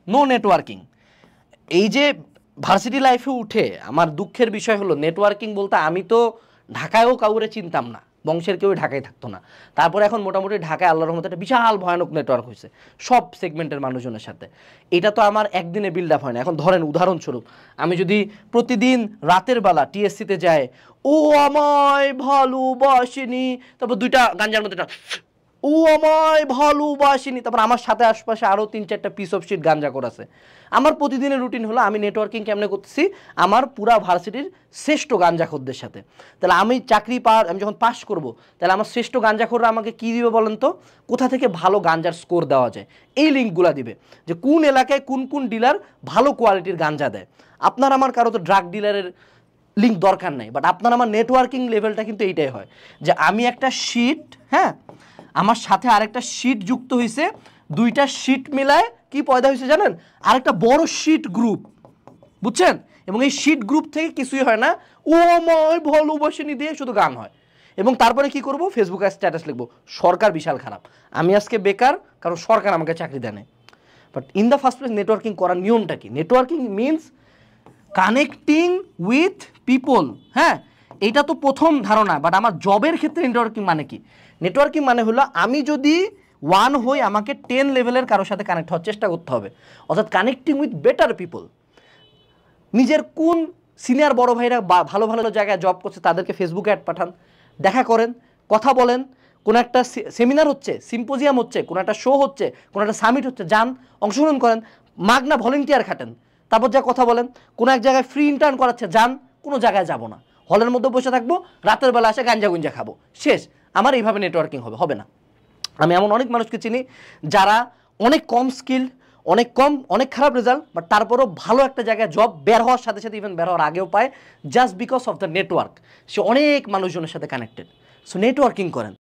No networking. এই যে varsity লাইফে উঠে আমার দুঃখের বিষয় হলো নেটওয়ার্কিং বলতে আমি তো ঢাকায়ও কাউরে চিনতাম না, বংশের কেউ ঢাকায় থাকতো না। তারপরে এখন মোটামুটি ঢাকায় আল্লাহর রহমতে একটা বিশাল ভয়ানক নেটওয়ার্ক হয়েছে সব সেগমেন্টের মানুষজনের সাথে। এটা তো আমার একদিনে বিল্ড আপ হয় না। এখন ধরেন উদাহরণস্বরূপ আমি যদি প্রতিদিন রাতের বেলা টিএসসিতে যাই, ও আমায় ভালোবাসেনি, তারপর দুইটা গাঞ্জার মধ্যে ও আমায় ভালোবাসেনি, তারপর আমার সাথে আশপাশে আরও 3-4টা পিস অফ শিট গাঞ্জা করেছে। আমার প্রতিদিনের রুটিন হলো আমি নেটওয়ার্কিং কেমনে করতেছি আমার পুরা ভার্সিটির শ্রেষ্ঠ গাঞ্জাখোরদের সাথে। তাহলে আমি চাকরি আমি যখন পাস করব তাহলে আমার শ্রেষ্ঠ গাঞ্জাখোররা আমাকে কী দিবে বলেন তো, কোথা থেকে ভালো গাঞ্জার স্কোর দেওয়া যায় এই লিঙ্কগুলো দিবে, যে কোন এলাকায় কোন কোন ডিলার ভালো কোয়ালিটির গাঞ্জা দেয়। আপনার আমার কারো তো ড্রাগ ডিলারের লিঙ্ক দরকার নেই, বাট আপনার আমার নেটওয়ার্কিং লেভেলটা কিন্তু এইটাই হয় যে আমি একটা শিট, হ্যাঁ আমার সাথে আরেকটা শিট যুক্ত হয়েছে, দুইটা শিট মিলায় কি পয়দা হয়েছে জানেন, আরেকটা বড় শিট গ্রুপ, বুঝছেন? এবং এই শিট গ্রুপ থেকে কিছুই হয় না, ও আমায় ভালোবাসেনি দিয়ে শুধু গান হয়। এবং তারপরে কি করব, ফেসবুকে স্ট্যাটাস লিখবো সরকার বিশাল খারাপ, আমি আজকে বেকার কারণ সরকার আমাকে চাকরি দেয় না। But in the first place networking করার নিয়মটা কি? Networking means connecting with people. হ্যাঁ, এইটা তো প্রথম ধারণা, বাট আমার জবের ক্ষেত্রে নেটওয়ার্কিং মানে কি? নেটওয়ার্কিং মানে হলো আমি যদি 1 হই আমাকে 10 লেভেলের কারোর সাথে কানেক্ট হওয়ার চেষ্টা করতে হবে, অর্থাৎ কানেক্টিং উইথ বেটার পিপল। নিজের কোন সিনিয়র বড় ভাইরা ভালো ভালো জায়গায় জব করছে তাদেরকে ফেসবুকে অ্যাড পাঠান, দেখা করেন, কথা বলেন। কোনো একটা সেমিনার হচ্ছে, সিম্পোজিয়াম হচ্ছে, কোনো একটা শো হচ্ছে, কোনো একটা সামিট হচ্ছে, যান, অংশগ্রহণ করেন, মাগনা ভলেন্টিয়ার খাটেন, তারপর যা কথা বলেন। কোনো এক জায়গায় ফ্রি ইন্টার্ন করাচ্ছে, যান, কোনো জায়গায় যাব না, হলের মধ্যে বসে থাকবো, রাতের বেলা আসে গাঞ্জা গুঞ্জা খাবো, শেষ। আমার এইভাবে নেটওয়ার্কিং হবে না। আমি এমন অনেক মানুষকে চিনি যারা অনেক কম স্কিল, অনেক খারাপ রেজাল্ট, বাট তারপরও ভালো একটা জায়গায় জব, বের হওয়ার সাথে সাথে ইভেন বের হওয়ার আগেও পায়, just because of the network. সে অনেক মানুষজনের সাথে কানেক্টেড। সো নেটওয়ার্কিং করেন।